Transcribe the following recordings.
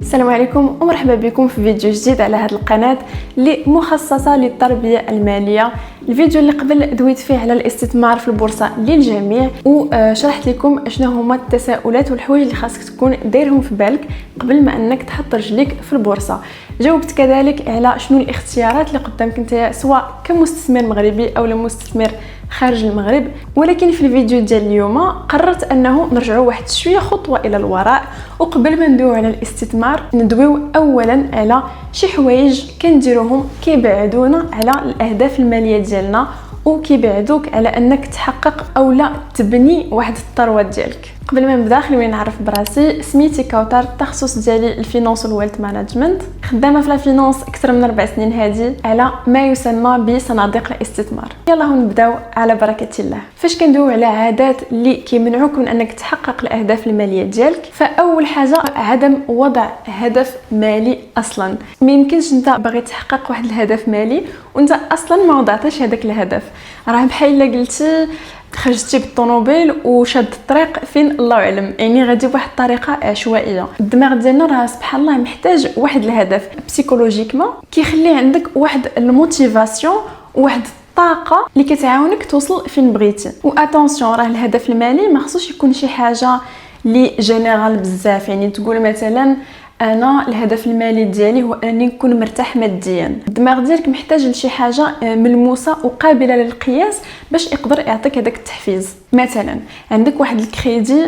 السلام عليكم ومرحبا بكم في فيديو جديد على هذه القناة اللي مخصصة للتربية المالية. الفيديو اللي قبل دويت فيه على الاستثمار في البورصة للجميع وشرحت لكم شنو هما التساؤلات والحوايج اللي خاصك تكون دايرهم في بالك قبل ما انك تحط رجليك في البورصة. جاوبت كذلك على شنو الاختيارات اللي قدامك انت سواء كمستثمر مغربي او مستثمر خارج المغرب. ولكن في الفيديو ديال اليوم قررت انه نرجعوا واحد شويه خطوه الى الوراء، وقبل ما ندويو على الاستثمار ندويو اولا على شي حوايج كنديروهم كيبعدونا على الاهداف الماليه ديالنا وكيبعدوك على انك تحقق او لا تبني واحد الثروه ديالك. قبل ما نبدا خليني نعرف براسي. سميتي كوثر، التخصص ديالي الفينانس والويلث مانجمنت، خدامه في الفينانس اكثر من 4 سنين هذه على ما يسمى بصناديق الاستثمار. يلا نبداو على بركه الله. فاش كندويو على عادات اللي كيمنعوك من انك تحقق الاهداف الماليه ديالك، فاول حاجه عدم وضع هدف مالي اصلا. ما يمكنش انت باغي تحقق واحد الهدف مالي وانت اصلا ما وضعتش هذاك الهدف. راه بحال الا قلتي خرجتي بالطوموبيل وشاد الطريق فين الله اعلم، يعني غادي بواحد الطريقه عشوائيه. الدماغ ديالنا راه سبحان الله محتاج واحد الهدف بسيكولوجيكمون كيخلي عندك واحد الموتيفاسيون وواحد الطاقه اللي كتعاونك توصل فين بغيتي. واتونسيون راه الهدف المالي ما خصوش يكون شي حاجه لي جينيرال بزاف، يعني تقول مثلا انا الهدف المالي ديالي هو انني نكون مرتاح ماديا. الدماغ ديالك محتاج لشي حاجه ملموسه وقابله للقياس باش يقدر يعطيك هذاك التحفيز. مثلا عندك واحد الكريدي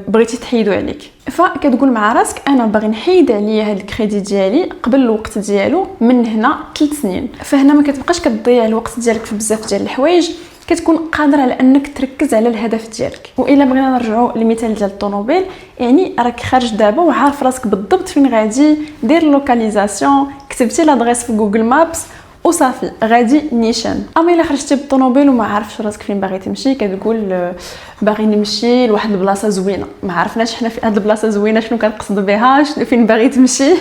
بغيتي تحيدو عليك، فكتقول مع راسك انا باغي نحيد عليا هذا الكريدي ديالي قبل الوقت ديالو من هنا 3 سنين. فهنا ما كتبقاش كتضيع الوقت ديالك في بزاف ديال الحوايج، كتكون قادر على انك تركز على الهدف ديالك. والا بغينا نرجعوا للمثال ديال الطوموبيل، يعني راك خارج دابا وعارف راسك بالضبط فين غادي، دير لوكاليزاسيون، كتبتي لادريس في جوجل مابس وصافي غادي نيشان. اما الا خرجتي بالطوموبيل وما عارفش راسك فين باغي تمشي، كتقول باغي نمشي لواحد البلاصه زوينه، ما عرفناش حنا في هذه البلاصه زوينه شنو كنقصد بها، فين باغي تمشي.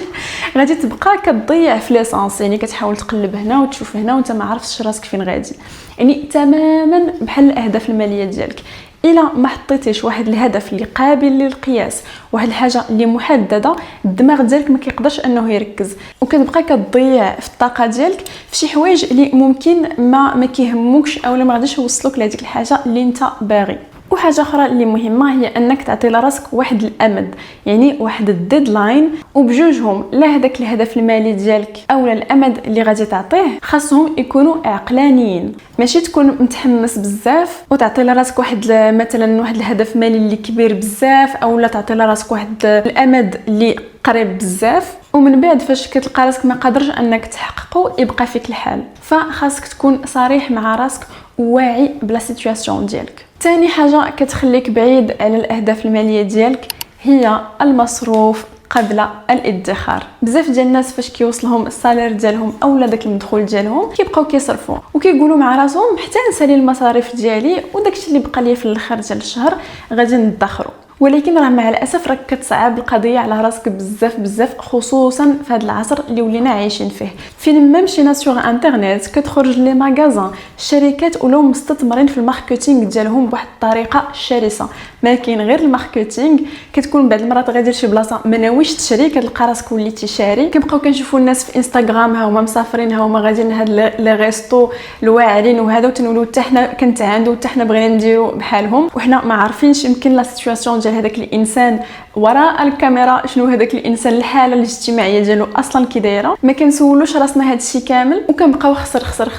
غادي تبقى كتضيع في ليسانس، يعني كتحاول تقلب هنا وتشوف هنا وانت ما عرفتش راسك فين غادي. يعني تماما بحال الاهداف الماليه ديالك، الا ما حطيتيش واحد الهدف اللي قابل للقياس، واحد الحاجه اللي محدده، الدماغ ديالك ما كيقدرش انه يركز، وكتبقى كتضيع في الطاقه ديالك في شي حوايج اللي ممكن ما كيهموكش او ما غاديش يوصلوك لهذيك الحاجه اللي انت باغي. وحاجه اخرى اللي مهمه هي انك تعطي لراسك واحد الامد، يعني واحد الديدلاين، وبجوجهم لا هذاك الهدف المالي ديالك او الامد اللي غادي تعطيه خاصهم يكونوا عقلانيين. ماشي تكون متحمس بزاف وتعطي لراسك واحد مثلا واحد الهدف مالي اللي كبير بزاف، او لا تعطي لراسك واحد الامد اللي قريب بزاف ومن بعد فاش كتلقى راسك ما قادرش انك تحققه يبقى فيك الحال. فخاصك تكون صريح مع راسك وواعي بلا سيتوياسيون ديالك. ثاني حاجه كتخليك بعيد على الاهداف الماليه ديالك هي المصروف قبل الادخار. بزاف ديال الناس فاش كيوصلهم السالير ديالهم اولا داك المدخول ديالهم كيبقاو كيصرفوا وكيقولوا مع راسهم حتى نسالي المصاريف ديالي وداكشي اللي بقى لي في الاخر ديال الشهر غادي ندخروا. ولكن راه مع الاسف راك كتصعب القضيه على راسك بزاف خصوصا في هذا العصر اللي ولينا عايشين فيه. فين ما مشينا سوغ انترنيت كتخرج لي ماغازان، الشركات ولاو مستثمرين في الماركتينغ ديالهم بواحد الطريقه شرسه. ما كاين غير الماركتينغ، كتكون بعض المرات غادي لشي بلاصه ما ناويش تشري كتلقى راسك وليتي شاري. كنبقاو كنشوفوا الناس في انستغرام ها هما مسافرين، ها هما غاديين لهاد لي ريستو الواعرين وهذا، وتنولوا حتى حنا كنتعاندوا حتى حنا بغينا نديروا بحالهم، وحنا ما عارفينش يمكن لا سيتوياسيون ديال هذاك الانسان وراء الكاميرا، شنو هذاك الانسان الحاله الاجتماعيه ديالو اصلا كي دايره. ما كنسولوش راسنا هذا الشيء كامل وكنبقاو خسر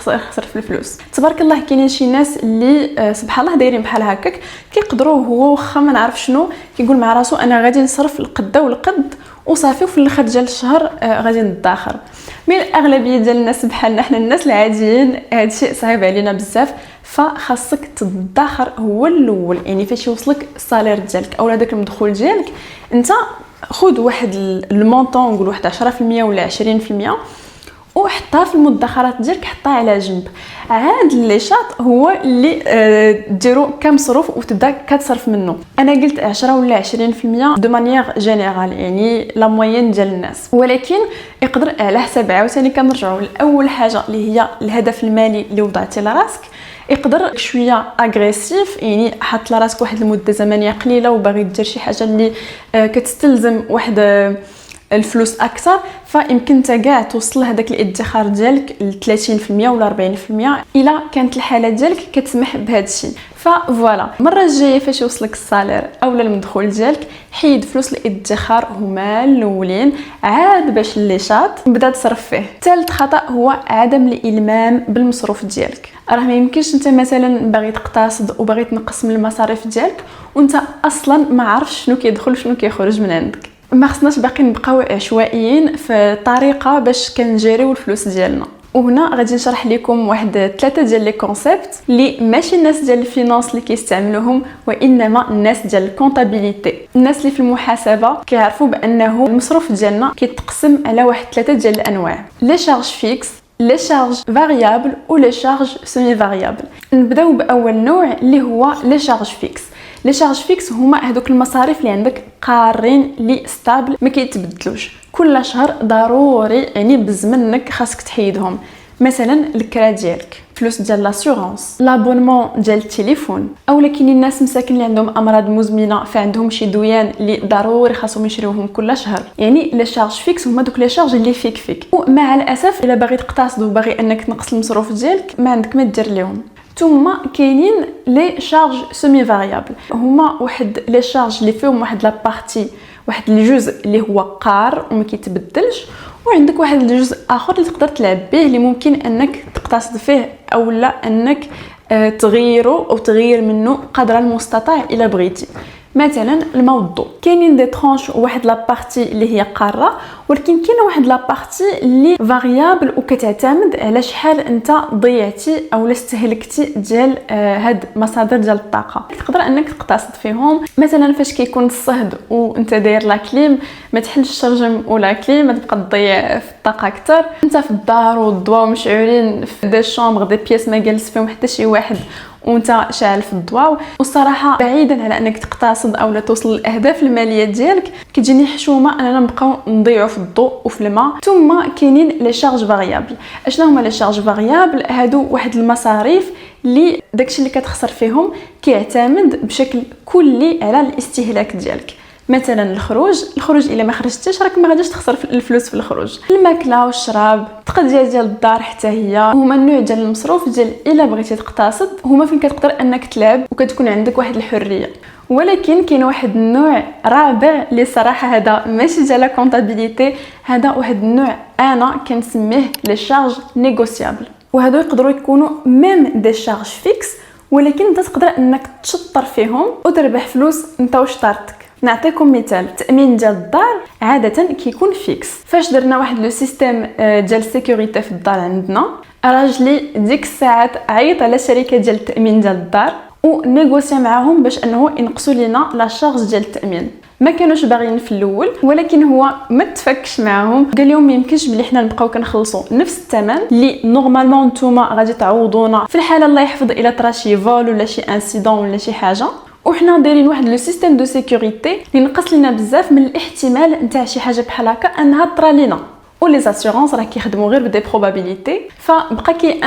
في الفلوس. تبارك الله كاينين شي ناس اللي سبحان الله دايرين بحال هكاك، كيقدروا هو واخا ما نعرف شنو كيقول مع راسو انا غادي نصرف القده والقد وصافي، وفي الاخر ديال الشهر غادي ندخر. من الاغلبيه ديال الناس بحالنا حنا الناس العاديين هذا الشيء صعيب علينا بزاف. فخاصك تدخر هو الاول، يعني فاش يوصلك السالير ديالك او داك المدخول ديالك انت خذ واحد المونطون، نقول واحد 10% ولا 20% وحطها في المدخرات ديالك، حطها على جنب. عاد اللي شاط هو اللي ديرو كمصروف وتبدا كتصرف منه. انا قلت 10 ولا 20% دو مانيير جينيرال، يعني لا موين ديال الناس، ولكن يقدر على حساب عاوتاني كنرجعوا لاول حاجه اللي هي الهدف المالي اللي وضعتي لراسك. يقدر شويه اغريسيف، يعني حط لراسك واحد المده زمنيه قليله وباغي دير شي حاجه اللي كتستلزم واحد الفلوس اكثر، فيمكن انت كاع توصل هذاك الادخار ديالك ل 30% ولا 40% الا كانت الحاله ديالك كتسمح بهذا الشيء. فوالا المره الجايه فاش يوصلك الصالير اولا المدخول ديالك، حيد فلوس الادخار هما الاولين، عاد باش اللي شاط بدا تصرف فيه. ثالث خطا هو عدم الالمام بالمصروف ديالك. راه ما يمكنش انت مثلا باغي تقتصد وباغي تنقص من المصاريف ديالك وانت اصلا ما عارفش شنو كيدخل وشنو كيخرج من عندك. ما خصناش باقي نبقاو عشوائيين في الطريقه باش كنجيريو الفلوس ديالنا. وهنا غادي نشرح لكم واحد 3 ديال لي كونسيبت اللي ماشي الناس ديال الفينانس اللي كيستعملوهم، وانما الناس ديال الكونطابيليتي، الناس اللي في المحاسبه كيعرفوا بانه المصروف ديالنا كيتقسم على واحد 3 ديال الانواع: لي شارج فيكس، لي شارج فاريابل و لي شارج سيمي فاريابل. نبداو باول نوع اللي هو لي شارج فيكس. لي شارج فيكس هما هذوك المصاريف اللي عندك قارين لي ستابل ما كيتبدلوش، كل شهر ضروري يعني بزمنك خاصك تحيدهم. مثلا الكرا ديالك، فلوس ديال لاسيورونس، لابونمون ديال التليفون، اولا كاينين الناس مساكن اللي عندهم امراض مزمنه فعندهم شي دويان اللي ضروري خاصهم يشريوهم كل شهر. يعني لي شارج فيكس هما دوك لي شارج اللي فيك ومع الاسف الا باغي تقتصد وباغي انك تنقص المصروف ديالك ما عندك ما دير ليهم. ثم كاينين لي شارج سيمي فاريابل، هما واحد لي شارج اللي فيهم واحد لا بارتي، واحد الجزء اللي هو قار وما كيتبدلش، وعندك واحد الجزء اخر اللي تقدر تلعب به اللي ممكن انك تقتصد فيه اولا انك تغيره او تغير منه قدر المستطاع الا بغيتي. مثلا الماء والضوء، كاينين دي ترونش واحد لا بارتي اللي هي قاره، ولكن كاينه واحد لا بارتي اللي فاريابل وكتعتمد على شحال انت ضيعتي او استهلكتي ديال هاد مصادر ديال الطاقه. تقدر انك تقتصد فيهم. مثلا فاش كيكون الصهد وانت داير لا كليم، ما تحلش الشرجم ولا كليم، ما تبقى تضيع في الطاقه اكثر. انت في الدار والضواء مشعولين في دي شومبر دي بياس ما جالس فيهم حتى شي واحد وانت شاعل في الضواء. والصراحه بعيدا على انك تقتصد او لا توصل للاهداف الماليه ديالك، كتجيني حشومه اننا نبقاو نضيعوا في الضوء وفي الماء. ثم كاينين لي شارج فاريابل. اشنو هما لي شارج فاريابل؟ هادو واحد المصاريف اللي داكشي اللي كتخسر فيهم كيعتمد بشكل كلي على الاستهلاك ديالك. مثلا الخروج الا ما خرجتيش راك ما غاديش تخسر في الفلوس في الخروج. الماكله والشراب، التقضيه ديال الدار حتى هي هما النوع ديال المصروف ديال الا بغيتي تقتصد، هما فين كتقدر انك تلعب وكتكون عندك واحد الحريه. ولكن كاين واحد النوع رابع اللي صراحه هذا ماشي ديال كونطابيليتي، هذا واحد النوع انا كنسميه لي شارج نيغوسيابل. وهادو يقدروا يكونوا ميم دي شارج فيكس، ولكن انت تقدر انك تشطر فيهم وتربح فلوس انت وشطارتك. نعطيكم مثال: التامين ديال الدار عاده كيكون فيكس. فاش درنا واحد لو سيستيم ديال السيكوريتي في الدار عندنا، راجلي ديك الساعات عيط على شركه ديال التامين ديال الدار ونيغوسيا معاهم باش انه ينقصوا لنا لا شارج ديال التامين. ما كانوش باغيين في الاول، ولكن هو ما تفكش معاهم، قال لهم ما يمكنش بلي حنا نبقاو كنخلصوا نفس الثمن اللي نورمالمون نتوما غادي تعوضونا في الحاله الله يحفظ الا طرا شي فول ولا شي انسيدون ولا شي حاجه، وحنا دايرين واحد لو سيستيم دو سيكوريتي اللي نقص لنا بزاف من الاحتمال نتاع شي حاجه بحال هكا انها طرا لينا. ولي زاسيورونس راه كيخدموا غير بدي بروبابيليتي، فبقى كي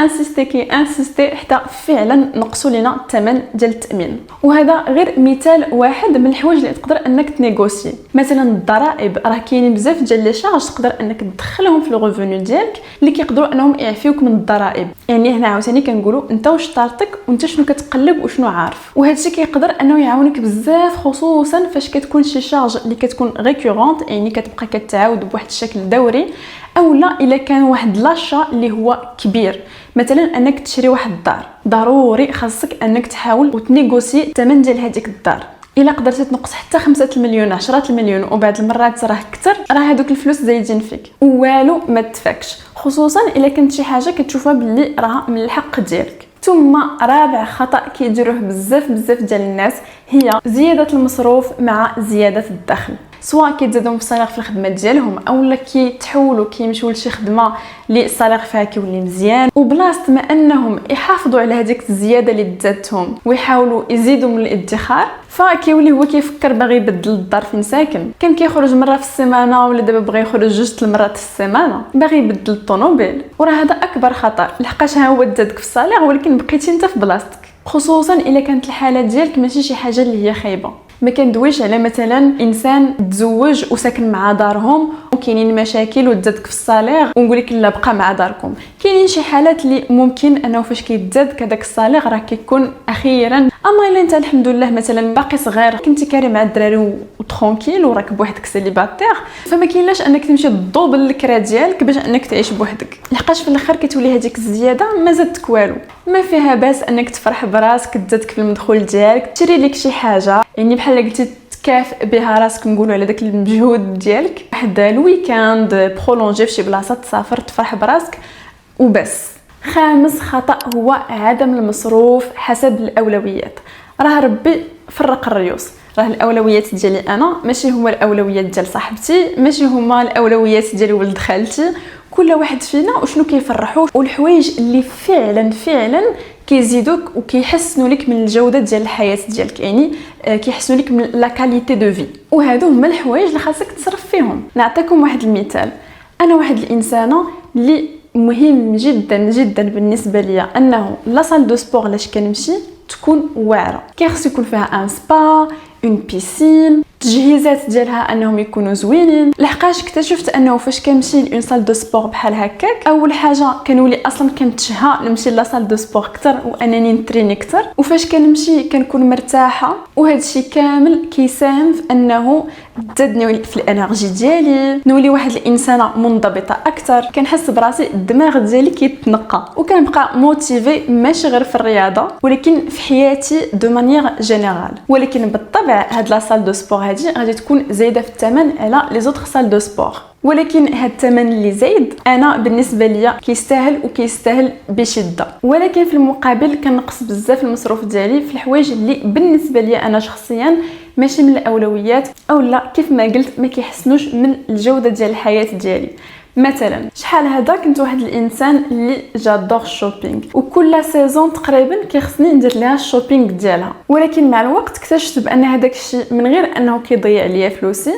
انسيستي حتى فعلا نقصوا لنا الثمن ديال التامين. وهذا غير مثال واحد من الحوايج اللي تقدر انك تنيغوسي. مثلا الضرائب، راه كاينين بزاف ديال لي شارج تقدر انك تدخلهم في الريفوني ديالك اللي كيقدروا انهم يعفيوك من الضرائب. يعني هنا عاوتاني كنقولوا انت وشطارتك وانت شنو كتقلب وشنو عارف، وهذا الشيء كيقدر انه يعاونك بزاف، خصوصا فاش كتكون شي شارج اللي كتكون ريكورونت، يعني كتبقى كتعاود بواحد الشكل دوري، اولا الا كان واحد لاشا اللي هو كبير. مثلا انك تشري واحد الدار، ضروري خاصك انك تحاول وتنيغوسي الثمن ديال هذيك الدار. الا قدرتي تنقص حتى 5 المليون 10 المليون وبعض المرات راه اكثر، راه هذوك الفلوس زايدين فيك والو ما تفكش، خصوصا الا كانت شي حاجه كتشوفها باللي راها من الحق ديالك. ثم رابع خطا كيديروه بزاف ديال الناس هي زياده المصروف مع زياده الدخل، سواء كيتزادوا في الصالير في الخدمه ديالهم اولا كيتحولوا كيمشيو لشي خدمه اللي الصالير فيها كيولي مزيان، وبلاصه ما انهم يحافظوا على هذيك الزياده اللي تزادتهم ويحاولوا يزيدوا من الادخار، فكيولي هو كيفكر باغي يبدل الدار فين ساكن. كان كيخرج مره في السيمانه ولا دابا بغى يخرج 2 المرات في السيمانه، باغي يبدل الطوموبيل. وراه هذا اكبر خطا، لحقاش ها هو تزادك في الصالير ولكن بقيتي انت في بلاصتك. خصوصا الا كانت الحاله ديالك ماشي شي حاجه اللي هي خايبه. ما كندويش على مثلا انسان تزوج وساكن مع دارهم وكاينين مشاكل وتزادك في الصالير ونقول لك لا بقى مع داركم. كاينين شي حالات اللي ممكن انه فاش كيتزاد كداك الصالير راه كيكون اخيرا. اما الا انت الحمد لله مثلا باقي صغير كنتي كاري مع الدراري وترونكيل وراك بوحدك سيليباتير، فما كاينلاش انك تمشي تضوب الكرا ديالك باش انك تعيش بوحدك، لحقاش في الاخر كتولي هذيك الزياده ما زادتك والو. ما فيها باس انك تفرح براسك، تزادك في المدخول ديالك، تشري لك شي حاجه يعني بحال قلتي تكافئ بها راسك، نقولوا على داك المجهود ديالك، واحد الويكاند برولونجي في شي بلاصه تسافر تفرح براسك وبس. خامس خطأ هو عدم المصروف حسب الأولويات. راه ربي فرق الريوس، راه الأولويات ديالي أنا ماشي هما الأولويات ديال صاحبتي، ماشي هما الأولويات ديال ولد خالتي. كل واحد فينا وشنو كيفرحوه والحوايج اللي فعلا كيزيدوك وكيحسنوا لك من الجوده ديال الحياه ديالك، يعني كيحسنوا لك من لا كاليتي دو في، وهادو هما الحوايج اللي خاصك تصرف فيهم. نعطيكم واحد المثال. انا واحد الانسانه اللي مهم جدا بالنسبه ليا انه لا سال دو سبور لاش كنمشي تكون واعره، كيخص يكون فيها ان سبا، اون بيسين، التجهيزات ديالها انهم يكونوا زوينين. لحقاش اكتشفت انه فاش كنمشي لون سال دو سبور بحال هكاك، اول حاجه كنولي اصلا كنتشهى نمشي لا سال دو سبور اكثر وانني نتريني اكثر، وفاش كنمشي كنكون مرتاحه، وهذا الشيء كامل كيساهم في انه تزادني في الانرجي ديالي، نولي واحد الانسانه منضبطه اكثر، كنحس براسي الدماغ ديالي كيتنقى وكنبقى موتيفي ماشي غير في الرياضه ولكن في حياتي دو مانيير جينيرال. ولكن بالطبع هاد لا سال دو سبور هادي غادي تكون زايده في الثمن على لي زوطخ سال دو سبور، ولكن هاد الثمن اللي زايد انا بالنسبه ليا كيستاهل بشده. ولكن في المقابل كنقص بزاف المصروف ديالي في الحوايج اللي بالنسبه ليا انا شخصيا ماشي من الاولويات، او لا كيف ما قلت ما كيحسنوش من الجوده ديال الحياه ديالي. مثلا شحال هذا كنت واحد الانسان اللي جادور الشوبينغ، وكل سيزون تقريبا كيخصني ندير لها الشوبينغ ديالها، ولكن مع الوقت اكتشفت بان هذاك الشيء من غير انه كيضيع ليا فلوسي،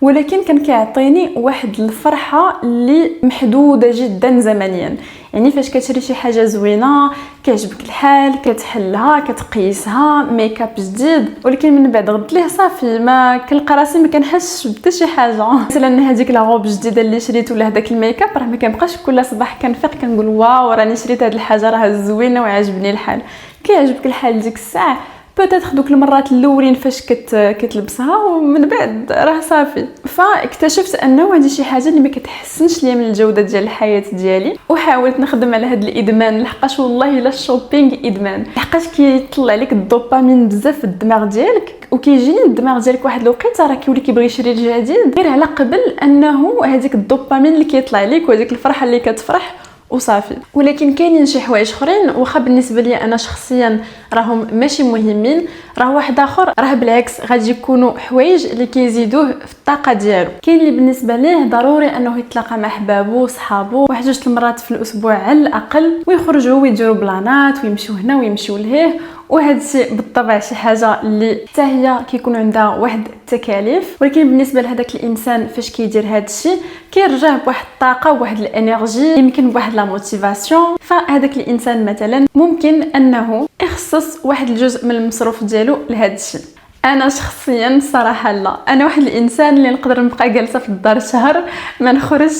ولكن كان كيعطيني واحد الفرحه اللي محدوده جدا زمنيا. يعني فاش كتشري شي حاجه زوينه كيعجبك الحال، كتحلها كتقيسها ميك اب جديد، ولكن من بعد غد ليه صافي ما كنلقى راسي ما كنحسش بحتى شي حاجه. مثلا هذيك لا روب جديده اللي شريت ولا هذاك الميك اب راه ما كنبقاش كل صباح كنفيق كنقول واو راني شريت هذه الحاجه راه زوينه وعجبني الحال. كيعجبك الحال ديك الساعه بوتيتر دوك المرات الاولين فاش كتلبسها، ومن بعد راه صافي. فاكتشفت انه هذه شي حاجه اللي ما كتحسنش ليا من الجوده ديال الحياه ديالي، وحاولت نخدم على هذا الادمان، لحقاش والله الا الشوبينغ ادمان، لحقاش كيطلع لك الدوبامين بزاف في الدماغ ديالك، وكيجيني الدماغ ديالك واحد الوقيته راه كيولي كيبغي يشري الجديد غير على قبل انه هذيك الدوبامين اللي كيطلع لك وهذيك الفرحه اللي كتفرح وصافي. ولكن كاينين شي حوايج اخرين واخا بالنسبه لي انا شخصيا راهم ماشي مهمين، راه واحد اخر راه بالعكس غادي يكونوا حوايج اللي كيزيدوه في الطاقه ديالو. كاين اللي بالنسبه ليه ضروري انه يتلاقى مع حبابو وصحابو واحد جوج المرات في الاسبوع على الاقل، ويخرجوا ويديروا بلانات ويمشيو هنا ويمشيو لهيه، وهذا الشيء بالطبع شي حاجه اللي حتى هي كيكون عندها واحد التكاليف. ولكن بالنسبه لهذاك الانسان فاش كيدير هذا الشيء كيرجع بواحد الطاقه وواحد الانرجي، يمكن بواحد لا موتيفاسيون. فهذاك الانسان مثلا ممكن انه يخصص واحد الجزء من المصروف ديالو لهذا الشيء. انا شخصيا صراحه لا، انا واحد الانسان اللي نقدر نبقى جالسه في الدار شهر ما نخرج،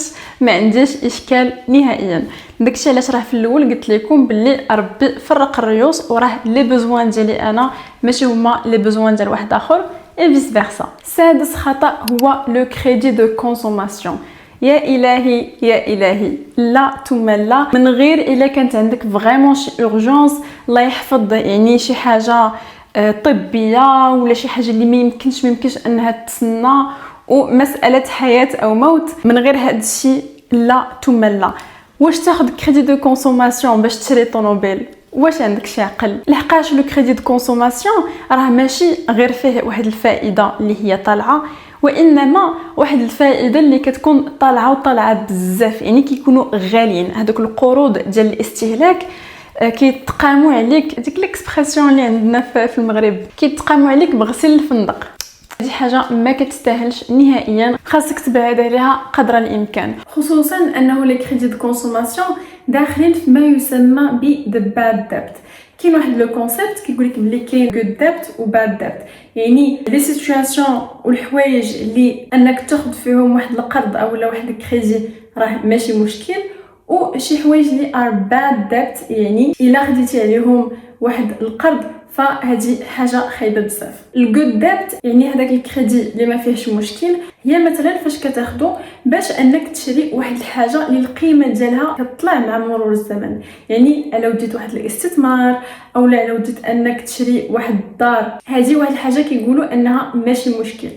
ما عنديش اشكال نهائيا. داكشي علاش راه في الاول قلت لكم باللي ربي فرق الريوس، وراه لي بوزوان ديالي انا ماشي هما لي بوزوان ديال واحد اخر اي فيس فيرسا. سادس خطا هو لو كريدي دو كونسوماسيون. يا الهي لا تمل من غير الا كانت عندك فريمون شي اورجونس، الله يحفظ يعني شي حاجه طبيه ولا شي حاجه اللي ما يمكنش انها تسنى ومساله حياه او موت، من غير هذا الشيء لا تمل. واش تاخذ كريدي دو كونسوماسيون باش تشري طوموبيل؟ واش عندك شي عقل؟ لحقاش لو كريدي دو كونسوماسيون راه ماشي غير فيه واحد الفائده اللي هي طالعه، وانما واحد الفائده اللي كتكون طالعه بزاف، يعني كيكونوا غاليين. هذوك القروض ديال الاستهلاك كيتقاموا عليك، ديك ليكسبرسيون اللي عندنا في المغرب، كيتقاموا عليك بغسيل الفندق. هذه حاجه ما كتستاهلش نهائيا، خاصك تبعد عليها قدر الامكان، خصوصا انه لي كريدي دو كونسوماسيون داخلين في ما يسمى ب the bad debt. كاين واحد لو كونسيبت كيقول لك بلي كاين good debt و bad debt، يعني لي سيتوياسيون والحوايج اللي انك تاخذ فيهم واحد القرض او لا واحد الكريدي راه ماشي مشكل، وشي حوايج اللي are bad debt يعني الا خديتي عليهم واحد القرض فهذه حاجه خايبه بزاف. الجود ديبت يعني هذاك الكريدي اللي ما فيهش مشكل، هي مثلا فاش كتاخذو باش انك تشري واحد الحاجه اللي القيمه ديالها كتطلع مع مرور الزمن، يعني لو ديت واحد الاستثمار او لا لو ديت انك تشري واحد الدار، هذه واحد الحاجه كيقولوا انها ماشي مشكل.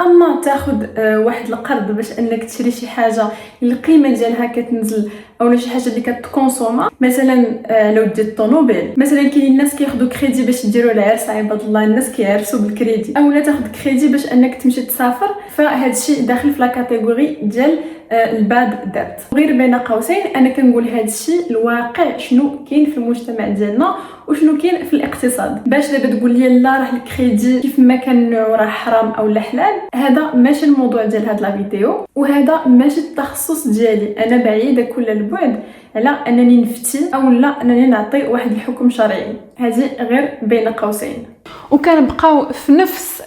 اما تاخذ واحد القرض باش انك تشري شي حاجه اللي القيمه ديالها كتنزل او شي حاجه اللي كتكونسوما، مثلا لو ديت طوموبيل مثلا، كاين الناس كياخذوا كريدي باش يديروا العرس، عباد الله الناس كيعرسوا بالكريدي، او لا تاخذ كريدي باش انك تمشي تسافر، فهذا الشيء داخل في لا كاتيجوري ديال الباد ديبت. غير بين قوسين انا كنقول هذا الشيء الواقع شنو كاين في المجتمع ديالنا وشنو كاين في الاقتصاد. باش دابا تقول لي لا راه الكريدي كيف ما كان نوع راه حرام او لا حلال، هذا ماشي الموضوع ديال هاد لا فيديو، وهذا ماشي التخصص ديالي. انا بعيده كل البعد على انني نفتي او لا انني نعطي واحد الحكم شرعي، هذه غير بين قوسين. وكنبقاو في نفس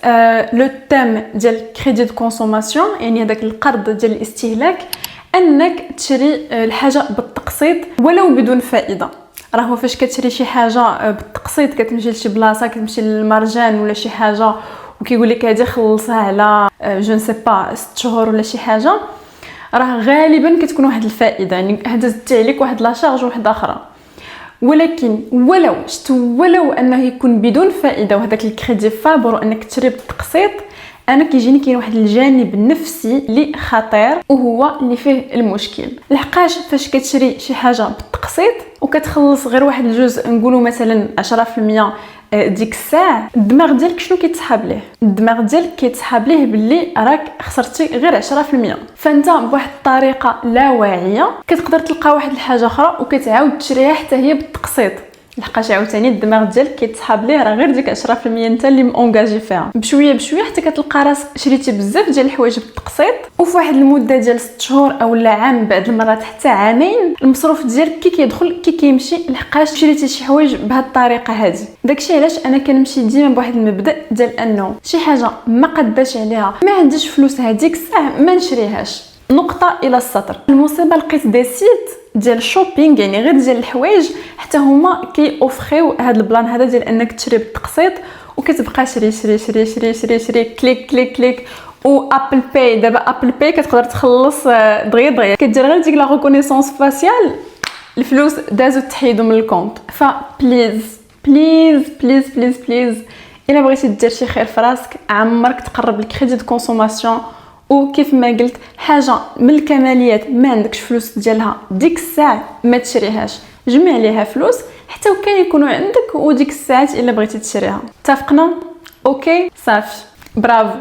لو تيم ديال كريدي دو كونسوماسيون، يعني هذاك القرض ديال الاستهلاك، انك تشري الحاجه بالتقسيط ولو بدون فائده. راهو فاش كتشري شي حاجه بالتقسيط كتمشي لشي بلاصه، كتمشي للمرجان ولا شي حاجه وكيقول لك هذه خلصها على جو نسي با 6 شهور ولا شي حاجه، راه غالبا كتكون واحد الفائده، يعني هدزتي عليك واحد لا شارج واحده اخرى. ولكن ولو انه يكون بدون فائده وهذاك الكريدي فابور انك تشري بالتقسيط، انا كيجيني كاين واحد الجانب النفسي اللي خطير وهو اللي فيه المشكل. لحقاش فاش كتشري شي حاجه بالتقسيط وكتخلص غير واحد الجزء، نقولوا مثلا 10% ديك الساعه، الدماغ ديالك شنو كيتسحاب ليه؟ الدماغ ديالك كيتسحاب ليه باللي راك خسرتي غير 10%، فانت بواحد الطريقه لا واعيه كتقدر تلقى واحد الحاجه اخرى وكتعاود تشريها حتى هي بالتقسيط، لحقاش عاوتاني الدماغ ديالك كيتسحاب ليه راه غير ديك 10% انت اللي مونجاجي فيها. بشويه حتى كتلقى راسك شريتي بزاف ديال الحوايج بالتقسيط، وفي واحد المده ديال 6 شهور او لا عام، بعد المرات حتى عامين، المصروف ديالك كيدخل كيمشي، لحقاش شريتي شي حوايج بهذه الطريقه هذه. داكشي علاش انا كنمشي ديما بواحد المبدا ديال انه شي حاجه ما قداش عليها، ما عنديش فلوس هذيك الساعه، ما نشريهاش، نقطه الى السطر. المصيبه لقيت دي سيت ديال الشوبينغ، يعني غير ديال الحوايج، حتى هما كي اوفريو هذا البلان هذا ديال انك تشري بالتقسيط وكتبقى شري شري شري شري شري شري، كليك كليك كليك. و ابل باي، دابا ابل باي كتقدر تخلص دغيا كدير غير ديك لا ريكونيسونس فاسيال، الفلوس دازو تحيدو من الكونط. فبليز بليز بليز بليز بليز الا بغيتي دير شي خير في راسك، عمرك تقرب الكريدي دو كونسوماسيون، وكيف ما قلت حاجه من الكماليات ما عندكش فلوس ديالها ديك الساعه ما تشريهاش، جمع ليها فلوس حتى وكان يكونوا عندك وديك الساعات الا بغيتي تشريها. اتفقنا؟ اوكي صافي، برافو.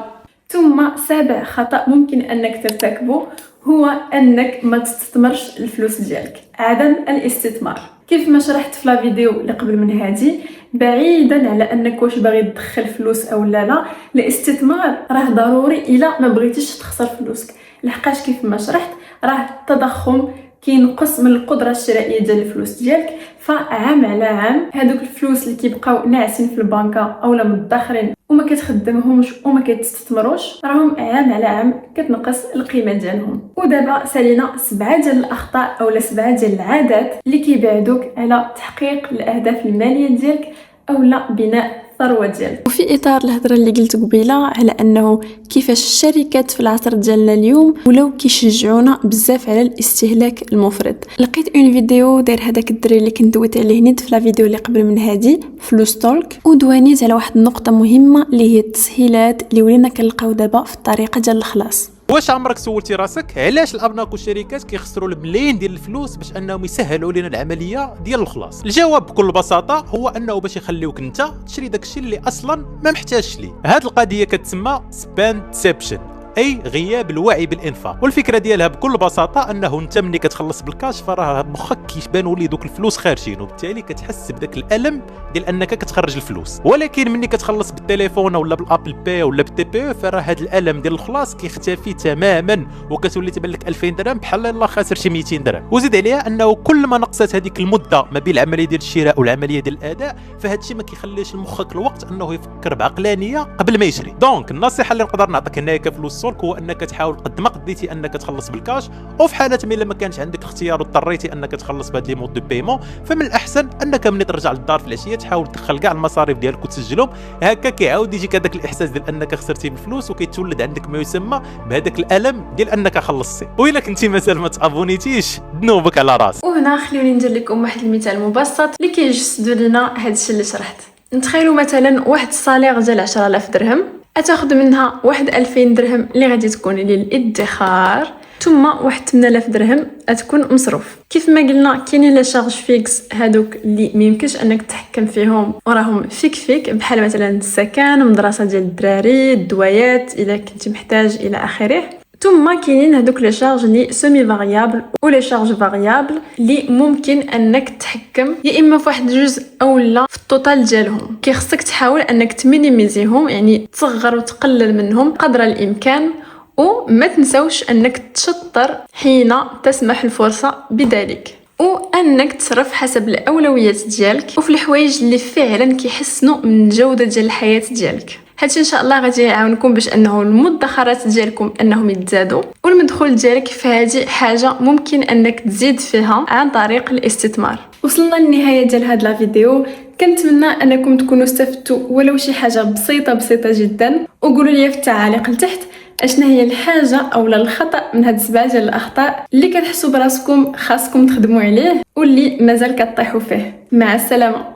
ثم سابع خطا ممكن انك ترتكبه هو انك ما تستثمرش الفلوس ديالك، عدم الاستثمار. كيف ما شرحت في لا فيديو اللي قبل من هذه، بعيدا على انك واش باغي تدخل فلوس او لا، الاستثمار راه ضروري الا ما بغيتيش تخسر فلوسك، لحقاش كيف ما شرحت راه التضخم كينقص من القدره الشرائيه ديال الفلوس ديالك، فعام على عام هذوك الفلوس اللي كيبقاو ناعسين في البنكه اولا مدخرين وما كتخدمهمش وما كتستثمروش، راهم عام على عام كتنقص القيمه ديالهم. ودابا سالينا 7 ديال الاخطاء اولا 7 ديال العادات اللي كيبعدوك على تحقيق الاهداف الماليه ديالك اولا بناء الثروه ديالك. وفي اطار الهضره اللي قلت قبيله على انه كيفاش الشركات في العصر ديالنا اليوم ولاو كيشجعونا بزاف على الاستهلاك المفرط، لقيت اون فيديو داير هذاك الدري اللي كنت دويت عليه نيت في لا فيديو اللي قبل من هذه فلوس تولك، ودوانيت على واحد النقطه مهمه اللي هي التسهيلات اللي ولينا كنلقاو دابا في الطريقه ديال الخلاص. واش عمرك سولتي راسك علاش الابناك والشركات كيخسروا الملايين ديال الفلوس باش انهم يسهلوا لنا العمليه ديال الخلاص؟ الجواب بكل بساطه هو انه باش يخليوك انت تشري داكشي اللي اصلا ما محتاجش ليه. هاد القضيه كتسمى سباندسبشن اي غياب الوعي بالانفاق. والفكره ديالها بكل بساطه انه انت ملي كتخلص بالكاش فراه مخك كيبانوا لي دوك الفلوس خارجين، وبالتالي كتحس بداك الالم ديال انك كتخرج الفلوس. ولكن ملي كتخلص بالتليفون ولا بالابل باي ولا بالتي بي فراه هذا الالم ديال الخلاص كيختفي تماما، وكتولي تبان لك 2000 درهم بحال الله خاسر شي 200 درهم. وزيد عليها انه كل ما نقصت هذيك المده ما بين العمليه ديال الشراء والعمليه ديال الاداء، فهاد الشيء ما كيخليش لمخك الوقت انه يفكر بعقلانيه قبل ما يشري. دونك النصيحه اللي نقدر نعطيك هنايا كفلوس السلك هو انك تحاول قد ما قديتي انك تخلص بالكاش، وفي حاله ما ما كانش عندك اختيار واضطريتي انك تخلص بهاد لي مود دو بايمون، فمن الاحسن انك ملي ترجع للدار في العشيه تحاول تدخل كاع المصاريف ديالك وتسجلهم. هكا كيعاود يجيك هذاك الاحساس ديال انك خسرتي بالفلوس، وكيتولد عندك ما يسمى بهذاك الالم ديال انك خلصتي. وإلا كنتي مثلا ما تابونيتيش ذنوبك على راسك. وهنا خليوني ندير لكم واحد المثال مبسط اللي كيجسد لنا هذا الشيء اللي شرحت. نتخيلوا مثلا واحد الصالير ديال 10000 درهم، اتاخذ منها واحد 2000 درهم اللي غادي تكون للادخار، ثم واحد 8000 درهم تكون مصروف. كيف ما قلنا كاينين لي شارج فيكس هادوك اللي ما يمكنش انك تتحكم فيهم وراهم فيك بحال مثلا السكن، المدرسه ديال الدراري، الدوايات اذا كنتي محتاج الى اخره. ثم كاينين هذوك لي شارج لي سيمي فاريابل ولي شارج فاريابل اللي ممكن انك تتحكم يا اما في واحد الجزء او لا في التوتال ديالهم. كيخصك تحاول انك تمينيميزيهم، يعني تصغر وتقلل منهم قدر الامكان، وما تنسوش انك تشطر حين تسمح الفرصه بذلك، وانك تصرف حسب الاولويات ديالك وفي الحوايج اللي فعلا كيحسنوا من الجوده ديال الحياه ديالك. هادشي ان شاء الله غادي يعاونكم باش انه المدخرات ديالكم انهم يتزادوا، والمدخول ديالك في هذه حاجه ممكن انك تزيد فيها عن طريق الاستثمار. وصلنا للنهايه ديال هاد لا فيديو، كنتمنى انكم تكونوا استفدتوا ولو شي حاجه بسيطه جدا. وقولوا لي في التعاليق لتحت اشنا هي الحاجه اولا الخطا من هاد 7 ديال الاخطاء اللي كتحسوا براسكم خاصكم تخدموا عليه واللي مازال كطيحوا فيه. مع السلامه.